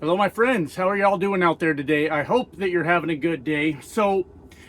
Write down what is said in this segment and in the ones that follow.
Hello, my friends. How are y'all doing out there today? I hope that you're having a good day. So,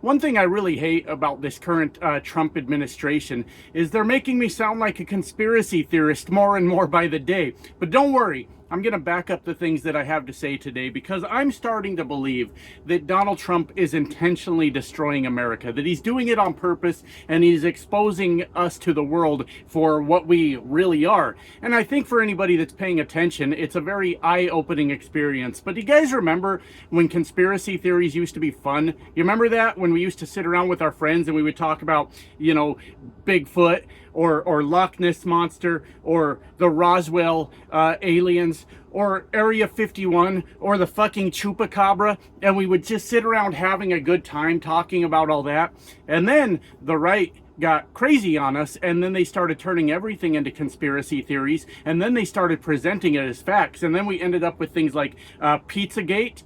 one thing I really hate about this current Trump administration is they're making me sound like a conspiracy theorist more and more by the day. But don't worry, I'm going to back up the things that I have to say today because I'm starting to believe that Donald Trump is intentionally destroying America, that he's doing it on purpose and he's exposing us to the world for what we really are. And I think for anybody that's paying attention, it's a very eye-opening experience. But do you guys remember when conspiracy theories used to be fun? You remember that when we used to sit around with our friends and we would talk about, Bigfoot or Loch Ness Monster or the Roswell aliens or Area 51 or the fucking Chupacabra, and we would just sit around having a good time talking about all that. And then the right got crazy on us, and then they started turning everything into conspiracy theories, and then they started presenting it as facts, and then we ended up with things like Pizzagate.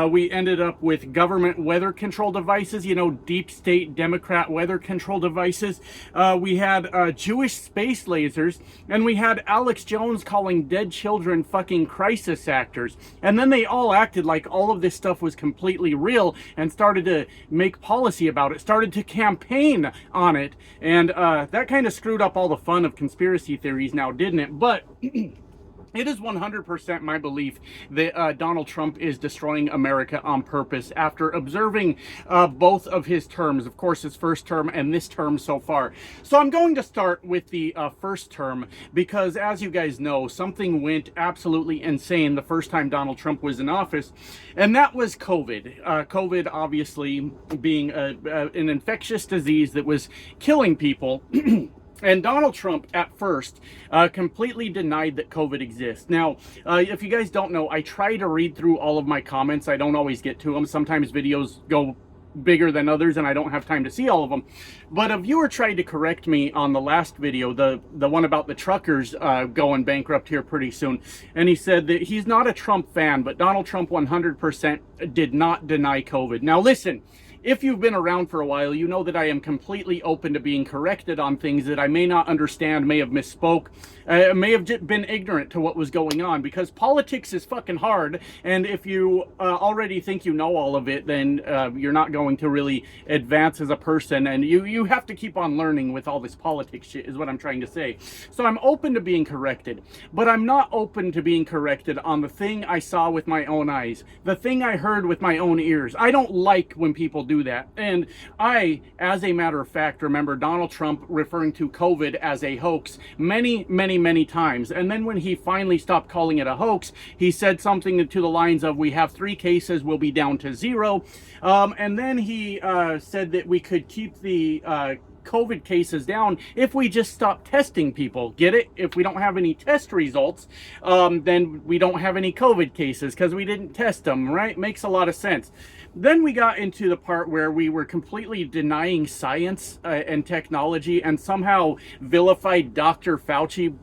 We ended up with government weather control devices, deep state Democrat weather control devices. We had Jewish space lasers, and we had Alex Jones calling dead children fucking crisis actors. And then they all acted like all of this stuff was completely real and started to make policy about it, started to campaign on it. And that kind of screwed up all the fun of conspiracy theories now, didn't it? But it is 100% my belief that Donald Trump is destroying America on purpose after observing both of his terms, of course, his first term and this term so far. So I'm going to start with the first term because, as you guys know, something went absolutely insane the first time Donald Trump was in office, and that was COVID. COVID, obviously, being an infectious disease that was killing people. And Donald Trump, at first, completely denied that COVID exists. Now, if you guys don't know, I try to read through all of my comments. I don't always get to them. Sometimes videos go bigger than others, and I don't have time to see all of them. But a viewer tried to correct me on the last video, the one about the truckers going bankrupt here pretty soon. And he said that he's not a Trump fan, but Donald Trump 100% did not deny COVID. Now, listen. If you've been around for a while, you know that I am completely open to being corrected on things that I may not understand, may have misspoke, may have been ignorant to what was going on, because politics is fucking hard, and if you already think you know all of it, then you're not going to really advance as a person, and you have to keep on learning with all this politics shit, is what I'm trying to say. So I'm open to being corrected, but I'm not open to being corrected on the thing I saw with my own eyes, the thing I heard with my own ears. I don't like when people do that. And I, as a matter of fact, remember Donald Trump referring to COVID as a hoax many times. And then when he finally stopped calling it a hoax, he said something to the lines of, we have 3 cases, we'll be down to 0. And then he said that we could keep the COVID cases down if we just stop testing people. Get it? If we don't have any test results, then we don't have any COVID cases because we didn't test them, right? Makes a lot of sense. Then we got into the part where we were completely denying science and technology, and somehow vilified Dr. Fauci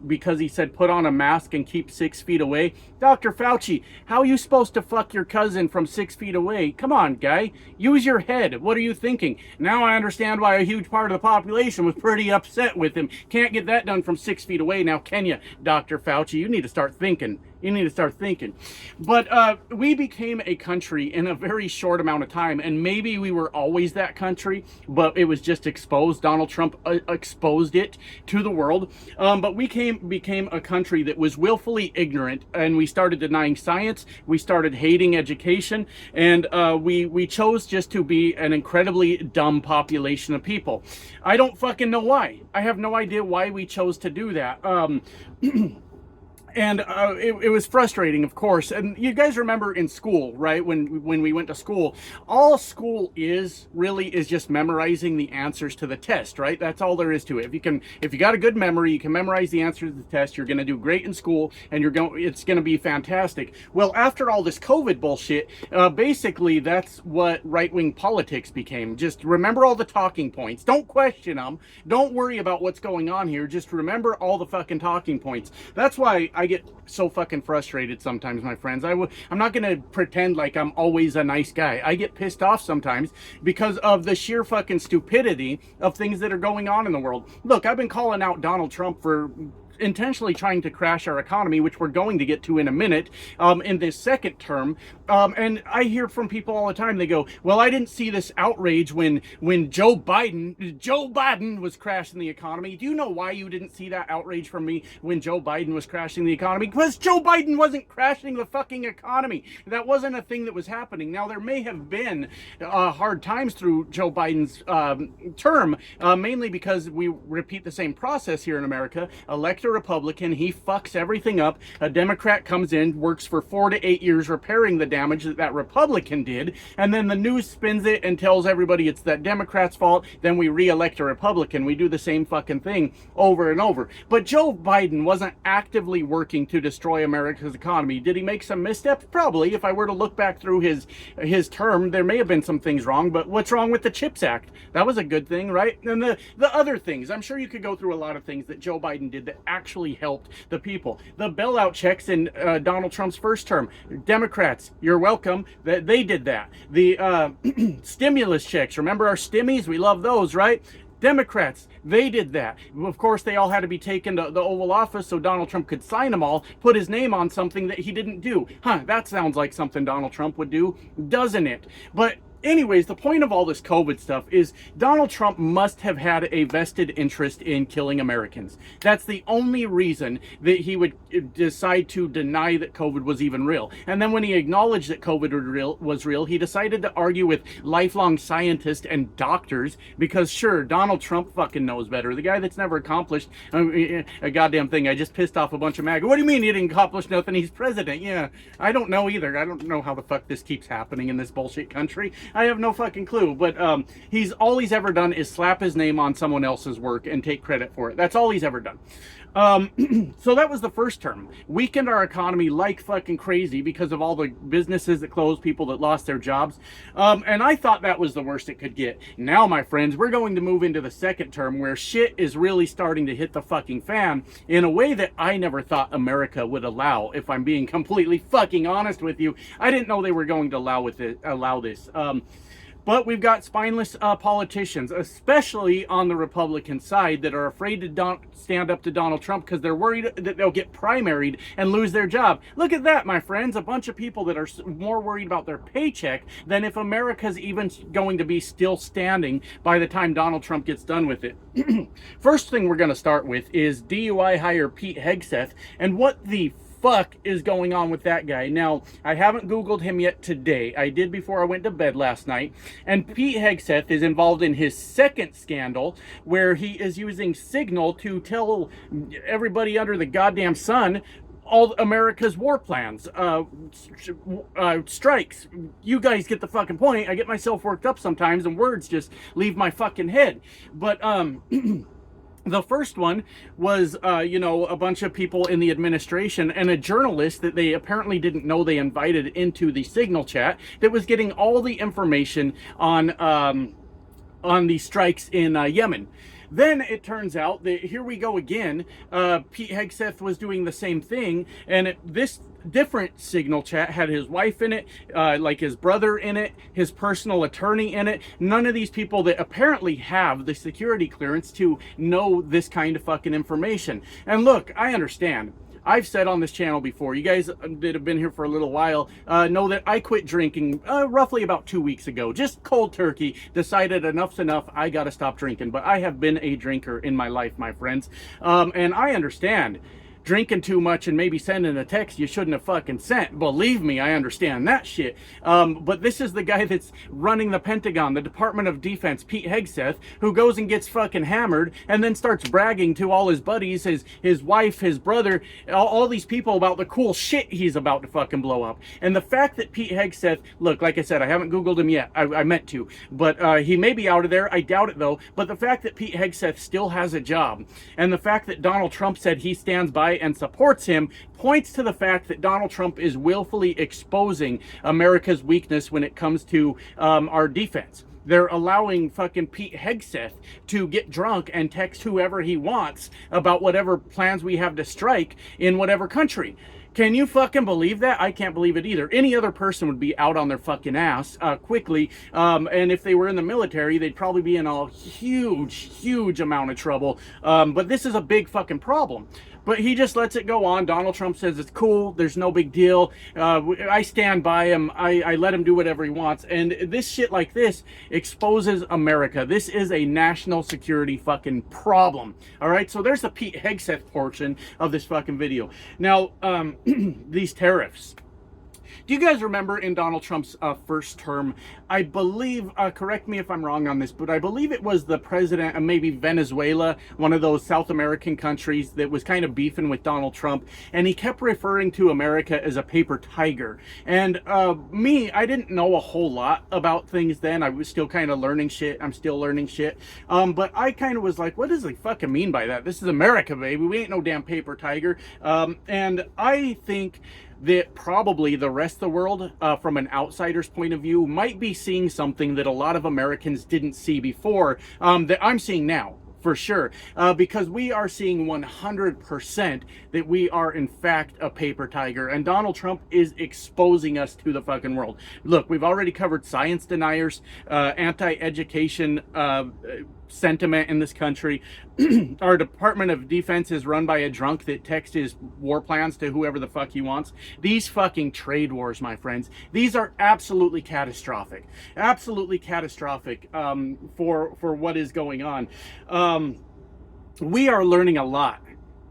because he said put on a mask and keep 6 feet away. Dr. Fauci, how are you supposed to fuck your cousin from 6 feet away? Come on, guy. Use your head. What are you thinking? Now I understand why a huge part of the population was pretty upset with him. Can't get that done from 6 feet away now, can you, Dr. Fauci? You need to start thinking. You need to start thinking. But we became a country in a very short amount of time, and maybe we were always that country, but it was just exposed. Donald Trump exposed it to the world. But we became a country that was willfully ignorant, and we started denying science. We started hating education, and we chose just to be an incredibly dumb population of people. I don't fucking know why. I have no idea why we chose to do that. And it was frustrating, of course. And you guys remember in school, right? When we went to school, all school really is just memorizing the answers to the test, right? That's all there is to it. If you got a good memory, you can memorize the answers to the test. You're going to do great in school, and it's going to be fantastic. Well, after all this COVID bullshit, basically that's what right-wing politics became. Just remember all the talking points. Don't question them. Don't worry about what's going on here. Just remember all the fucking talking points. That's why I get so fucking frustrated sometimes, my friends. I'm not going to pretend like I'm always a nice guy. I get pissed off sometimes because of the sheer fucking stupidity of things that are going on in the world. Look, I've been calling out Donald Trump for intentionally trying to crash our economy, which we're going to get to in a minute, in this second term. And I hear from people all the time, they go, well, I didn't see this outrage when Joe Biden was crashing the economy. Do you know why you didn't see that outrage from me when Joe Biden was crashing the economy? Because Joe Biden wasn't crashing the fucking economy. That wasn't a thing that was happening. Now, there may have been hard times through Joe Biden's term, mainly because we repeat the same process here in America. Elect a Republican, he fucks everything up. A Democrat comes in, works for 4 to 8 years repairing the damage that Republican did, and then the news spins it and tells everybody it's that Democrat's fault. Then we re-elect a Republican. We do the same fucking thing over and over. But Joe Biden wasn't actively working to destroy America's economy. Did he make some missteps? Probably. If I were to look back through his term, there may have been some things wrong, but what's wrong with the CHIPS Act? That was a good thing, right? And the other things, I'm sure you could go through a lot of things that Joe Biden did that actually helped the people. The bailout checks in Donald Trump's first term, Democrats, you're welcome, that they did that. The stimulus checks, remember our stimmies? We love those, right? Democrats, they did that. Of course, they all had to be taken to the Oval Office so Donald Trump could sign them all, put his name on something that he didn't do. That sounds like something Donald Trump would do, doesn't it? But anyways, the point of all this COVID stuff is Donald Trump must have had a vested interest in killing Americans. That's the only reason that he would decide to deny that COVID was even real. And then when he acknowledged that COVID was real, he decided to argue with lifelong scientists and doctors because, sure, Donald Trump fucking knows better. The guy that's never accomplished a goddamn thing. I just pissed off a bunch of MAGA. What do you mean he didn't accomplish nothing? He's president. Yeah, I don't know either. I don't know how the fuck this keeps happening in this bullshit country. I have no fucking clue, but all he's ever done is slap his name on someone else's work and take credit for it. That's all he's ever done. So that was the first term. Weakened our economy like fucking crazy because of all the businesses that closed, people that lost their jobs. And I thought that was the worst it could get. Now, my friends, we're going to move into the second term where shit is really starting to hit the fucking fan in a way that I never thought America would allow, if I'm being completely fucking honest with you. I didn't know they were going to allow this. But we've got spineless politicians, especially on the Republican side, that are afraid to stand up to Donald Trump because they're worried that they'll get primaried and lose their job. Look at that, my friends. A bunch of people that are more worried about their paycheck than if America's even going to be still standing by the time Donald Trump gets done with it. First thing we're going to start with is DUI hire Pete Hegseth and what the fuck is going on with that guy. Now, I haven't Googled him yet today. I did before I went to bed last night. And Pete Hegseth is involved in his second scandal where he is using Signal to tell everybody under the goddamn sun all America's war plans, strikes. You guys get the fucking point. I get myself worked up sometimes and words just leave my fucking head. But, the first one was, a bunch of people in the administration and a journalist that they apparently didn't know they invited into the Signal chat that was getting all the information on the strikes in Yemen. Then it turns out that here we go again. Pete Hegseth was doing the same thing, and this different Signal chat had his wife in it, like his brother in it, his personal attorney in it. None of these people that apparently have the security clearance to know this kind of fucking information. And look, I understand. I've said on this channel before, you guys that have been here for a little while know that I quit drinking roughly about 2 weeks ago. Just cold turkey, decided enough's enough, I gotta stop drinking. But I have been a drinker in my life, my friends. And I understand drinking too much and maybe sending a text you shouldn't have fucking sent. Believe me, I understand that shit. But this is the guy that's running the Pentagon, the Department of Defense, Pete Hegseth, who goes and gets fucking hammered and then starts bragging to all his buddies, his wife, his brother, all these people about the cool shit he's about to fucking blow up. And the fact that Pete Hegseth, look, like I said, I haven't Googled him yet. I meant to. But he may be out of there. I doubt it, though. But the fact that Pete Hegseth still has a job and the fact that Donald Trump said he stands by and supports him points to the fact that Donald Trump is willfully exposing America's weakness when it comes to our defense. They're allowing fucking Pete Hegseth to get drunk and text whoever he wants about whatever plans we have to strike in whatever country. Can you fucking believe that? I can't believe it either. Any other person would be out on their fucking ass quickly. And if they were in the military, they'd probably be in a huge amount of trouble. But this is a big fucking problem. but he just lets it go on. Donald Trump says it's cool, there's no big deal, I stand by him, I let him do whatever he wants. And this shit like this exposes America. This is a national security fucking problem. All right, so there's the Pete Hegseth portion of this fucking video. Now, these tariffs. Do you guys remember in Donald Trump's first term, I believe, correct me if I'm wrong on this, but I believe it was the president of maybe Venezuela, one of those South American countries that was kind of beefing with Donald Trump, and he kept referring to America as a paper tiger. And I didn't know a whole lot about things then. I was still kind of learning shit. I'm still learning shit. But I kind of was like, what does he fucking mean by that? This is America, baby. We ain't no damn paper tiger. And I think that probably the rest of the world, from an outsider's point of view, might be seeing something that a lot of Americans didn't see before, that I'm seeing now, for sure. Because we are seeing 100% that we are, in fact, a paper tiger. And Donald Trump is exposing us to the fucking world. Look, we've already covered science deniers, anti-education sentiment in this country. Our Department of Defense is run by a drunk that texts his war plans to whoever the fuck he wants. These fucking trade wars, my friends, these are absolutely catastrophic. Absolutely catastrophic for what is going on. We are learning a lot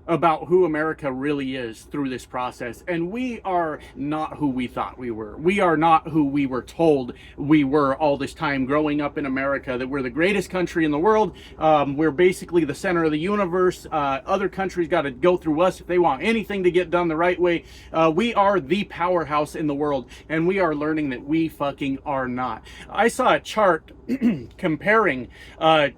about who America really is through this process, and we are not who we thought we were. We are not who we were told we were all this time growing up in America, that we're the greatest country in the world. We're basically the center of the universe. Other countries got to go through us if they want anything to get done the right way. We are the powerhouse in the world, and we are learning that we fucking are not. I saw a chart comparing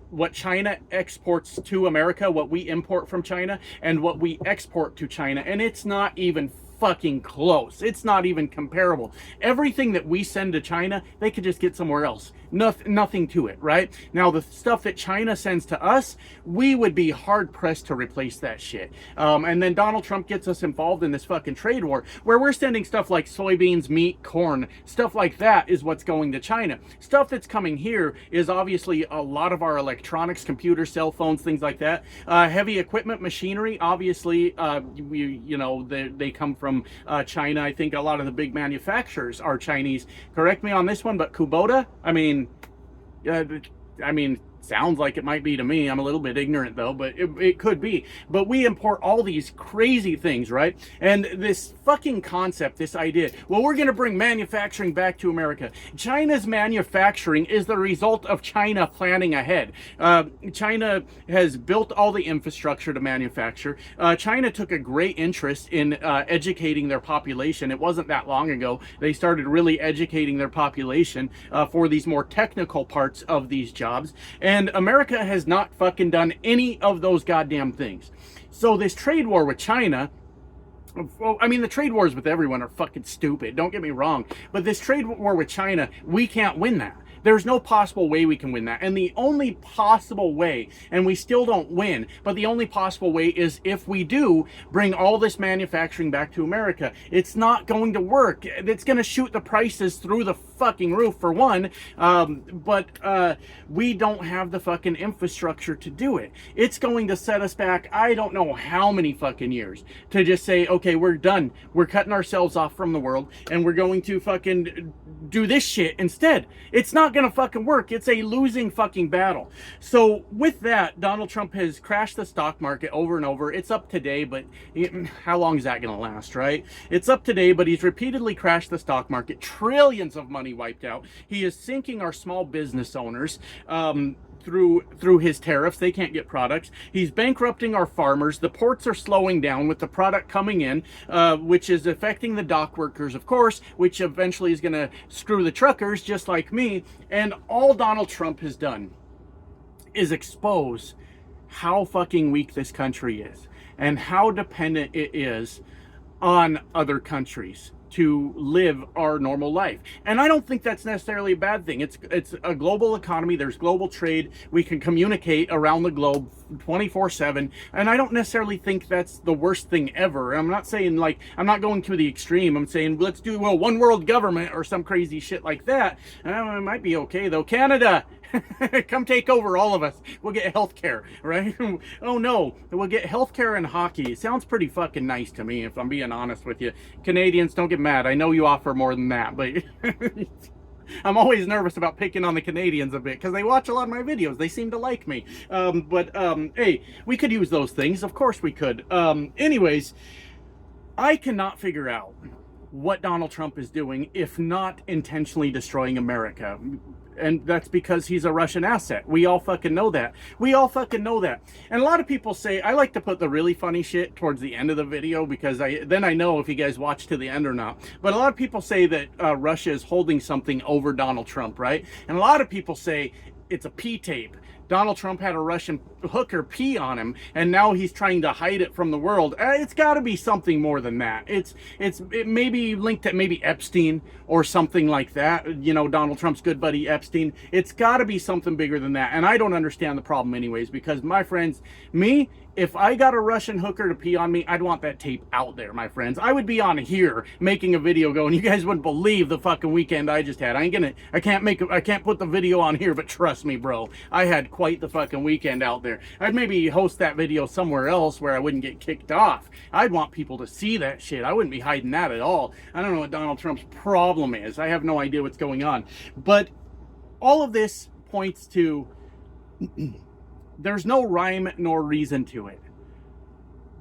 what China exports to America, what we import from China, and what we export to China, and it's not even fucking close. It's not even comparable. Everything that we send to China, they could just get somewhere else. Nothing to it, right? Now, the stuff that China sends to us, we would be hard-pressed to replace that shit. And then Donald Trump gets us involved in this fucking trade war, where we're sending stuff like soybeans, meat, corn, stuff like that is what's going to China. Stuff that's coming here is obviously a lot of our electronics, computers, cell phones, things like that. Heavy equipment, machinery, obviously, they come from China. I think a lot of the big manufacturers are Chinese. Correct me on this one, but Kubota, sounds like it might be to me. I'm a little bit ignorant though, but it could be. But we import all these crazy things, right? And this fucking concept, this idea, well, we're going to bring manufacturing back to America. China's manufacturing is the result of China planning ahead. China has built all the infrastructure to manufacture. China took a great interest in educating their population. It wasn't that long ago they started really educating their population for these more technical parts of these jobs. And America has not fucking done any of those goddamn things. So this trade war with China, well, the trade wars with everyone are fucking stupid. Don't get me wrong. But this trade war with China, we can't win that. There's no possible way we can win that. And the only possible way, and we still don't win, but the only possible way is if we do bring all this manufacturing back to America. It's not going to work. It's going to shoot the prices through the fucking roof, for one, but we don't have the fucking infrastructure to do it. It's going to set us back, I don't know how many fucking years, to just say, okay, we're done. We're cutting ourselves off from the world, and we're going to fucking do this shit instead. It's not gonna fucking work. It's a losing fucking battle. So with that, Donald Trump has crashed the stock market over and over. It's up today, but how long is that gonna last, right? It's up today, but he's repeatedly crashed the stock market. Trillions of money wiped out. He is sinking our small business owners through his tariffs. They can't get products. He's bankrupting our farmers. The ports are slowing down with the product coming in, which is affecting the dock workers, of course, which eventually is going to screw the truckers, just like me. And all Donald Trump has done is expose how fucking weak this country is and how dependent it is on other countries to live our normal life. And I don't think that's necessarily a bad thing. It's a global economy. There's global trade. We can communicate around the globe 24/7. And I don't necessarily think that's the worst thing ever. I'm not saying, I'm not going to the extreme. I'm saying let's do one world government or some crazy shit like that. It might be okay though. Canada, Come take over all of us. We'll get health care, right? Oh no, we'll get health care and hockey. It sounds pretty fucking nice to me, if I'm being honest with you. Canadians, don't get mad. I know you offer more than that, but I'm always nervous about picking on the Canadians a bit because they watch a lot of my videos. They seem to like me. Hey, we could use those things. Of course we could. Anyways, I cannot figure out what Donald Trump is doing if not intentionally destroying America. And that's because he's a Russian asset. We all fucking know that. We all fucking know that. And a lot of people say, I like to put the really funny shit towards the end of the video because then I know if you guys watch to the end or not. But a lot of people say that Russia is holding something over Donald Trump, right? And a lot of people say it's a P-tape. Donald Trump had a Russian hooker pee on him, and now he's trying to hide it from the world. It's got to be something more than that. It may be linked to maybe Epstein or something like that. You know, Donald Trump's good buddy Epstein. It's got to be something bigger than that. And I don't understand the problem anyways, because my friends, if I got a Russian hooker to pee on me, I'd want that tape out there, my friends. I would be on here making a video going, you guys wouldn't believe the fucking weekend I just had. I can't put the video on here, but trust me, bro, I had quite the fucking weekend out there. I'd maybe host that video somewhere else where I wouldn't get kicked off. I'd want people to see that shit. I wouldn't be hiding that at all. I don't know what Donald Trump's problem is. I have no idea what's going on. But all of this points to there's no rhyme nor reason to it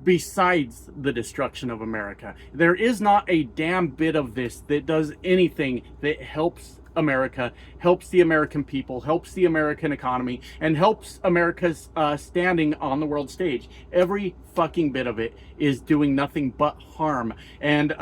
besides the destruction of America. There is not a damn bit of this that does anything that helps America, helps the American people, helps the American economy, and helps America's standing on the world stage. Every fucking bit of it is doing nothing but harm. And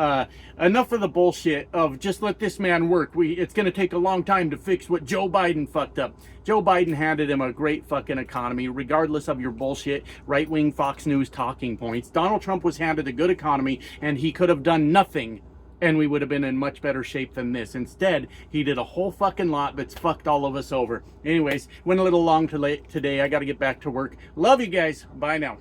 enough of the bullshit of just let this man work. It's going to take a long time to fix what Joe Biden fucked up. Joe Biden handed him a great fucking economy, regardless of your bullshit right-wing Fox News talking points. Donald Trump was handed a good economy, and he could have done nothing, and we would have been in much better shape than this. Instead, he did a whole fucking lot that's fucked all of us over. Anyways, went a little long today. I got to get back to work. Love you guys. Bye now.